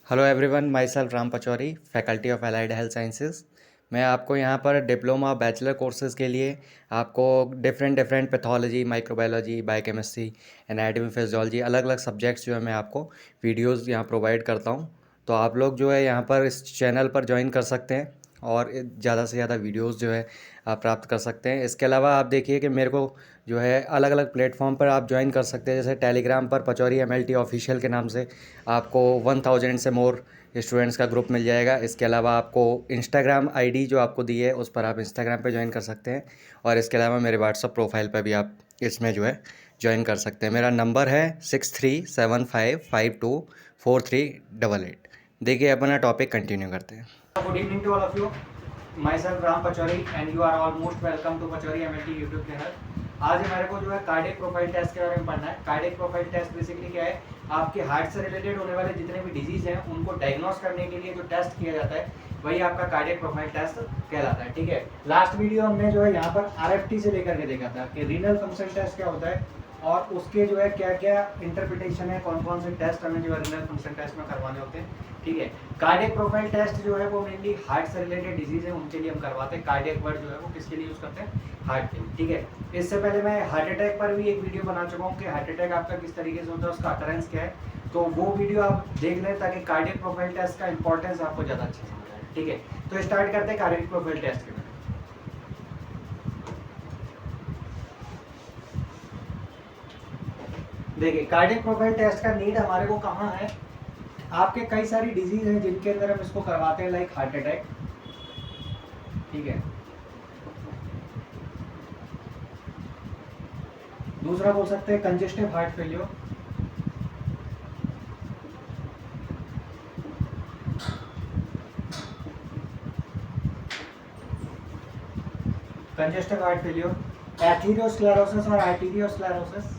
Hello everyone, my self Ram Pachauri, faculty of allied health sciences. मैं आपको यहाँ पर डिप्लोमा बैचलर कोर्सेज़ के लिए आपको different pathology, microbiology, biochemistry, anatomy, physiology, अलग अलग सब्जेक्ट्स जो है मैं आपको वीडियोज़ यहाँ प्रोवाइड करता हूँ। तो आप लोग जो है यहाँ पर इस चैनल पर ज्वाइन कर सकते हैं और ज़्यादा से ज़्यादा वीडियोज़ जो है आप प्राप्त कर सकते हैं। इसके अलावा आप देखिए कि मेरे को जो है अलग अलग प्लेटफॉर्म पर आप ज्वाइन कर सकते हैं। जैसे टेलीग्राम पर पचौरी MLT ऑफिशियल के नाम से आपको 1000 से मोर स्टूडेंट्स का ग्रुप मिल जाएगा। इसके अलावा आपको इंस्टाग्राम आईडी जो आपको दी है उस पर आप इंस्टाग्राम पे ज्वाइन कर सकते हैं और इसके अलावा मेरे व्हाट्सअप प्रोफाइल पर भी आप इसमें जो है ज्वाइन कर सकते हैं। मेरा नंबर है 6375524388। देखिए अपना टॉपिक कंटिन्यू करते हैं। Good evening to all of you. Myself Ram Pachauri and you are all most welcome to Pachauri MLT YouTube channel. आज हमारे को जो है कार्डियक प्रोफाइल टेस्ट के बारे में पढ़ना है। कार्डियक प्रोफाइल टेस्ट बेसिकली क्या है, आपके हार्ट से रिलेटेड होने वाले जितने भी डिजीज हैं उनको डायग्नोस करने के लिए जो टेस्ट किया जाता है वही आपका कार्डियक प्रोफाइल टेस्ट कहलाता है। ठीक है, लास्ट वीडियो हमने जो है यहाँ पर RFT से लेकर के देखा था कि रीनल फंक्शन टेस्ट क्या होता है और उसके जो है क्या क्या इंटरप्रिटेशन है, कौन कौन से टेस्ट हमें जो है रीनल फंक्शन टेस्ट में करवाने होते हैं। ठीक है, कार्डियक प्रोफाइल टेस्ट जो है वो मेनली हार्ट से रिलेटेड डिजीज है उनके लिए हम करवाते हैं। कार्डियक वर्ड जो है वो किसके लिए यूज करते हैं, हार्ट के लिए। ठीक है, इससे पहले मैं हार्ट अटैक पर भी एक वीडियो बना चुका हूँ कि हार्ट अटैक आपका किस तरीके से होता है, उसका अकरेंस क्या है, तो वो वीडियो आप देख लें ताकि कार्डियक प्रोफाइल टेस्ट का इंपॉर्टेंस आपको ज्यादा अच्छा समझ आए। ठीक है, तो स्टार्ट करते हैं कार्डियक प्रोफाइल टेस्ट के बारे में। देखिए, कार्डियक प्रोफाइल टेस्ट का नीड हमारे को कहाँ है, आपके कई सारी डिजीज हैं जिनके अंदर हम इसको करवाते हैं, लाइक हार्ट अटैक। ठीक है, दूसरा बोल सकते हैं congestive heart failure, congestive heart failure, atherosclerosis और आर्टेरियोस्क्लेरोसिस,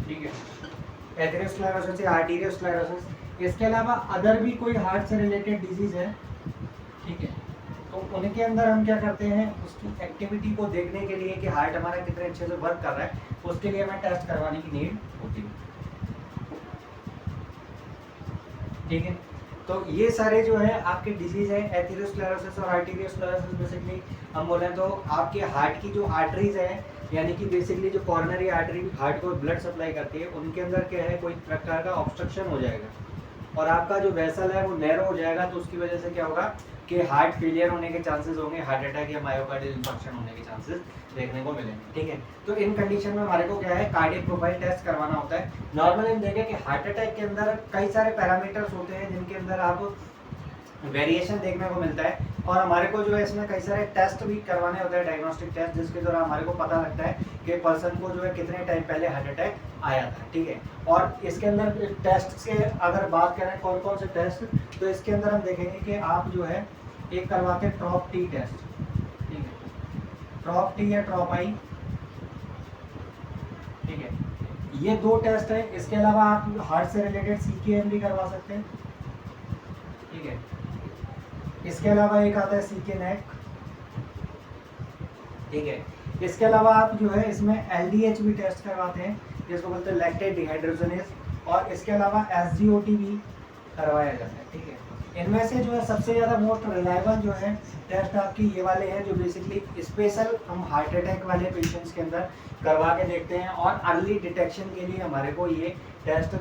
ठीक है, एथेरोस्क्लेरोसिस या आर्टेरियोस्क्लेरोसिस। इसके अलावा अदर भी कोई हार्ट से रिलेटेड डिजीज है, ठीक है, तो उनके अंदर हम क्या करते हैं, उसकी एक्टिविटी को देखने के लिए कि हार्ट हमारा कितने अच्छे से वर्क कर रहा है, उसके लिए हमें टेस्ट करवाने की नीड होती है। ठीक है, तो ये सारे जो है आपके डिजीज है, एथेरोस्क्लेरोसिस और आर्टेरियोस्क्लेरोसिस। बेसिकली हम बोले तो आपके हार्ट की जो आर्टरीज है, यानी कि बेसिकली जो कॉर्नरी आर्टरी हार्ट को ब्लड सप्लाई करती है, उनके अंदर क्या है, कोई प्रकार का ऑब्स्ट्रक्शन हो जाएगा और आपका जो वेसल है वो नैरो हो जाएगा, तो उसकी वजह से क्या होगा कि हार्ट फेलियर होने के चांसेस होंगे, हार्ट अटैक या मायोकार्डियल इंफार्क्शन होने के चांसेस देखने को मिलेंगे। ठीक है, तो इन कंडीशन में हमारे को क्या है, कार्डियक प्रोफाइल टेस्ट करवाना होता है। नॉर्मली हम देखें कि हार्ट अटैक के अंदर कई सारे पैरामीटर्स होते हैं जिनके अंदर आप वेरिएशन देखने को मिलता है और हमारे को जो है इसमें कई सारे टेस्ट भी करवाने होते हैं, डायग्नोस्टिक टेस्ट, जिसके द्वारा हमारे को पता लगता है कि पर्सन को जो है कितने टाइम पहले हार्ट अटैक आया था। ठीक है, और इसके अंदर टेस्ट के अगर बात करें कौन कौन से टेस्ट, तो इसके अंदर हम देखेंगे कि आप जो है एक करवाते हैं ट्रॉप टी टेस्ट। ठीक है, ट्रॉप टी या ट्रॉप आई। ठीक है, ये दो टेस्ट है। इसके अलावा आप हार्ट से रिलेटेड CKM भी करवा सकते हैं। ठीक है, इसके अलावा एक आता है CK नेक। ठीक है, इसके अलावा आप जो है इसमें LDH भी टेस्ट करवाते हैं, जिसको बोलते हैं लैक्टेट डिहाइड्रोजनेज, और इसके अलावा SGOT भी करवाया जाता है। ठीक है, इनमें से जो है सबसे ज़्यादा मोस्ट रिलायबल जो है टेस्ट आपकी ये वाले हैं, जो बेसिकली स्पेशल हम हार्ट अटैक वाले पेशेंट्स के अंदर करवा के देखते हैं और अर्ली डिटेक्शन के लिए हमारे को ये टेस्ट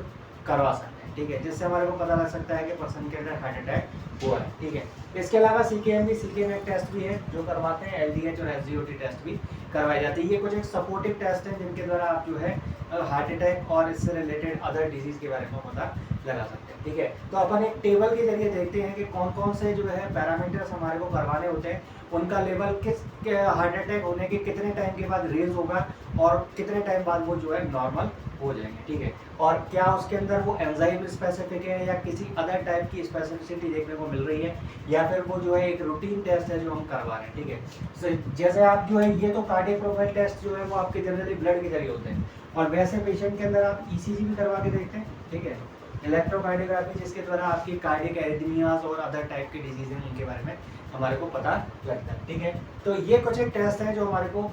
करवा सकते हैं। ठीक है, जिससे हमारे को पता लग सकता है कि पर्सन के अंदर हार्ट अटैक हुआ है। ठीक है, इसके अलावा CKM भी, CK नेक टेस्ट भी है जो करवाते हैं, LDH और SGOT टेस्ट भी करवाई जाती है। ये कुछ एक सपोर्टिव टेस्ट है जिनके द्वारा आप जो है हार्ट अटैक और इससे रिलेटेड अदर डिजीज के बारे में पता लगा सकते हैं। ठीक है, तो अपन एक टेबल के जरिए देखते हैं कि कौन कौन से जो है पैरामीटर्स हमारे को करवाने होते हैं, उनका लेवल किस हार्ट अटैक होने के कितने टाइम के बाद रेज होगा और कितने टाइम बाद वो जो है नॉर्मल हो जाएंगे। ठीक है, और क्या उसके अंदर वो एंजाइम स्पेसिफिक है या किसी अदर टाइप की स्पेसिफिसिटी देखने को मिल रही है, या फिर वो जो है एक रूटीन टेस्ट है जो हम करवा रहे हैं। ठीक है, so, जैसे आप जो है ये तो कार्डियक प्रोफाइल टेस्ट जो है वो आपके जनरली ब्लड के जरिए होते हैं, और वैसे पेशेंट के अंदर आप ECG भी करवा के देखते हैं। ठीक है, इलेक्ट्रोकार्डियोग्राफी जिसके द्वारा आपकी कार्डियक एरिथमियाज और अदर टाइप के डिजीज हैं उनके बारे में हमारे को पता लगता है। ठीक है, तो ये कुछ एक टेस्ट हैं जो हमारे को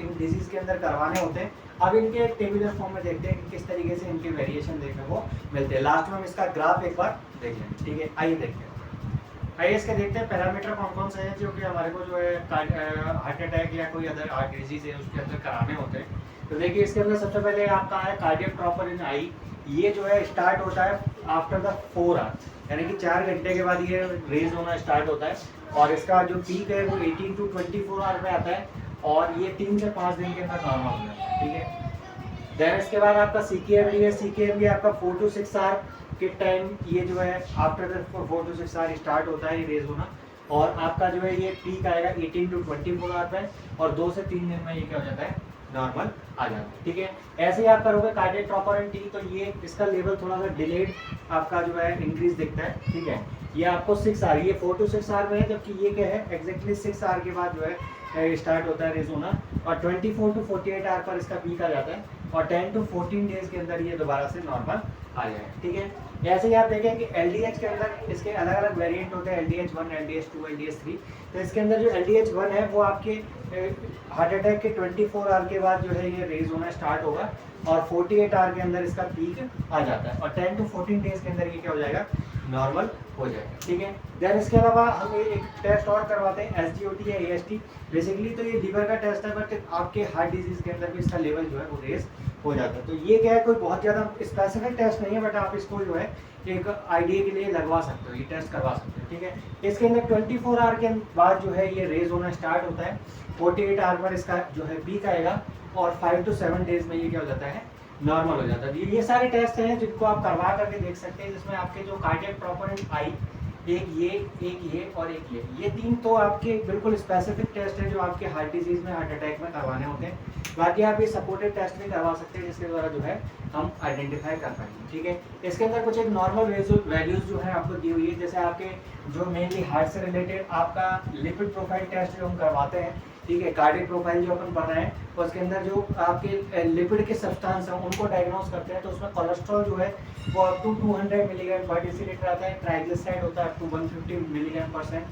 इन डिजीज के अंदर करवाने होते हैं। अब इनके एक टेबुलर फॉर्म में देखते हैं कि किस तरीके से इनके वेरिएशन देखने को मिलते हैं। लास्ट में हम इसका ग्राफ एक बार देख लेंगे। ठीक है, आइए देखते हैं। आइए इसके देखते हैं पैरामीटर कौन कौन से हैं जो कि हमारे को जो है हार्ट अटैक या कोई अदर हार्ट डिजीज है उसके अंदर कराने होते हैं। तो देखिए इसके अंदर सबसे पहले आपका है कार्डियक ड्रॉपर इन आई। ये जो है स्टार्ट होता है आफ्टर द 4 आवर्स, यानी कि 4 घंटे के बाद ये रेज होना स्टार्ट होता है और इसका जो पीक है वो 18 to 24 आवर में आता है और ये 3 से 5 दिन के अंदर नॉर्मल हो जाता है। ठीक है, देन इसके बाद आपका CKMB है। CKMB आपका 4 to 6 आवर के टाइम ये जो है after the 4 to 6 hour start होता है ये रेज होना और आपका जो है ये पीक आएगा 18 to 24 आवर में और 2 से 3 दिन में ये क्या हो जाता है नॉर्मल आ जाता है। ठीक है, ऐसे ही आप करोगे कार्डियक ड्रॉपर एंड टी तो ये इसका लेवल थोड़ा सा डिलेड आपका जो है इंक्रीज दिखता है। ठीक है, ये आपको 6 आवर, ये 4 to 6 आवर में है, जबकि ये क्या है एग्जैक्टली 6 आवर के बाद जो है स्टार्ट होता है रेज होना और 24 to 48 आवर पर इसका पीक आ जाता है और 10 to 14 डेज के अंदर ये दोबारा से नॉर्मल आ जाएगा। ठीक है, ऐसे ही आप देखें कि LDH के अंदर इसके अलग अलग वेरिएंट होते हैं, LDH1, LDH2, LDH3। तो इसके अंदर जो LDH1 है वो आपके हार्ट अटैक के 24 आवर के बाद जो है ये रेज होना स्टार्ट होगा और 48 आवर के अंदर इसका पीक आ जाता है और 10 to 14 डेज के अंदर ये क्या हो जाएगा नॉर्मल हो जाएगा। ठीक है, देन इसके अलावा हम एक टेस्ट और करवाते हैं SGOT या AST। बेसिकली तो ये लीवर का टेस्ट है बट आपके हार्ट डिजीज के अंदर भी इसका लेवल जो है वो रेज हो जाता है। तो ये क्या है कोई बहुत ज़्यादा स्पेसिफिक टेस्ट नहीं है बट आप इसको जो है एक आइडिया के लिए लगवा सकते हो, ये टेस्ट करवा सकते हो। ठीक है, इसके अंदर 24 आवर के बाद जो है ये रेज होना स्टार्ट होता है, 48 आवर पर इसका जो है पीक आएगा और 5 to 7 डेज में ये क्या हो जाता है नॉर्मल हो जाता है। ये सारे टेस्ट हैं जिनको आप करवा करके देख सकते हैं, जिसमें आपके जो कार्डियक प्रोपोनेंट आई एक ये और एक ये 3 तो आपके बिल्कुल स्पेसिफिक टेस्ट है जो आपके हार्ट डिजीज में हार्ट अटैक में करवाने होते हैं। बाकी आप ये सपोर्टेड टेस्ट भी करवा सकते हैं जिसके द्वारा जो है हम आइडेंटिफाई कर पाएंगे। ठीक है, इसके अंदर कुछ एक नॉर्मल वैल्यूज जो है आपको दी हुई है, जैसे आपके जो मेनली हार्ट से रिलेटेड आपका लिपिड प्रोफाइल टेस्ट जो हम करवाते हैं। ठीक है, कार्डियक प्रोफाइल जो अपन पढ़ रहे हैं उसके अंदर जो आपके लिपिड के सब्सटेंस हैं उनको डायग्नोस करते हैं। तो उसमें कोलेस्ट्रॉल जो है वो अप टू 200 मिलीग्राम पर डेसीलीटर आता है, ट्राइग्लिसराइड होता है अप टू 150 मिलीग्राम %।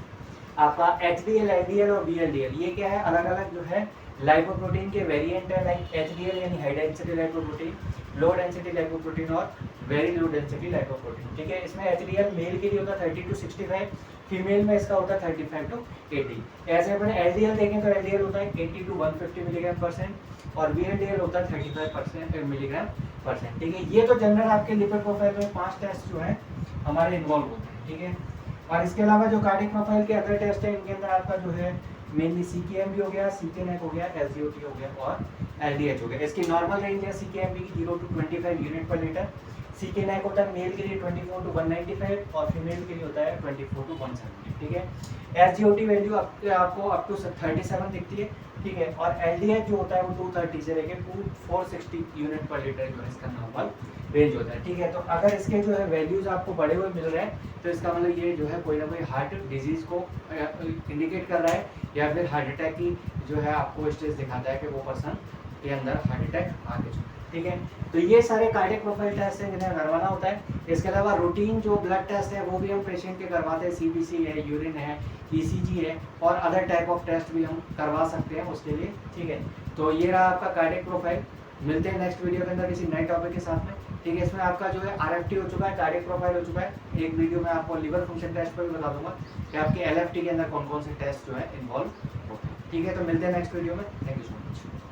आपका HDL, LDL और VLDL ये क्या है अलग अलग जो है लाइपोप्रोटीन के वेरिएंट है, लाइक HDL यानी high density lipoprotein, low density lipoprotein और वेरी लो डेंसिटी लाइपोप्रोटीन। ठीक है, इसमें HDL मेल के लिए होता है 30 to 65, फीमेल में इसका होता है 35 to 80। ऐसे अपने LDL देखें तो LDL होता है 80 to 150 मिलीग्राम % और VLDL होता है 35% मिलीग्राम %। ठीक है, ये तो जनरल आपके लिपिड प्रोफाइल में 5 टेस्ट जो है हमारे इन्वॉल्व होते हैं। ठीक है, और इसके अलावा जो कार्डियक प्रोफाइल के अदर टेस्ट है इनके अंदर आपका जो है मेनली CKMB हो गया, CKNEC हो गया, SGOT हो गया और LDH हो गया। इसकी नॉर्मल रेंज है CKMB की 0 to 25 यूनिट पर लीटर, CKNEC होता है मेल के लिए 24 to 195 और फीमेल के लिए होता है 24 to 170। ठीक है, SGOT वैल्यू आपको अप टू 37 दिखती है। ठीक है, और LDH जो होता है वो 230 से लेकर 460 यूनिट पर लीटर जो है इसका नॉर्मल रेंज होता है। ठीक है, तो अगर इसके जो है वैल्यूज आपको बड़े हुए मिल रहे हैं तो इसका मतलब ये जो है कोई ना कोई हार्ट डिजीज को इंडिकेट कर रहा है या फिर हार्ट अटैक की जो है आपको स्टेज दिखाता है कि वो पर्सन के अंदर हार्ट अटैक आ चुका है। ठीक है, तो ये सारे कार्डियक प्रोफाइल टेस्ट हैं जिन्हें करवाना होता है। इसके अलावा रूटीन जो ब्लड टेस्ट है वो भी हम पेशेंट के करवाते हैं, CBC है, यूरिन है, ECG है और अदर टाइप ऑफ टेस्ट भी हम करवा सकते हैं उसके लिए। ठीक है, तो ये रहा आपका कार्डियक प्रोफाइल। मिलते हैं नेक्स्ट वीडियो के अंदर किसी नए टॉपिक के साथ में। ठीक है, इसमें आपका जो है RFT हो चुका है, कार्डियक प्रोफाइल हो चुका है। एक वीडियो में आपको लिवर फंक्शन टेस्ट पर भी बता दूंगा कि आपके LFT के अंदर कौन कौन से टेस्ट जो है इन्वॉल्व होते हैं। ठीक है, तो मिलते हैं नेक्स्ट वीडियो में। Thank you so much.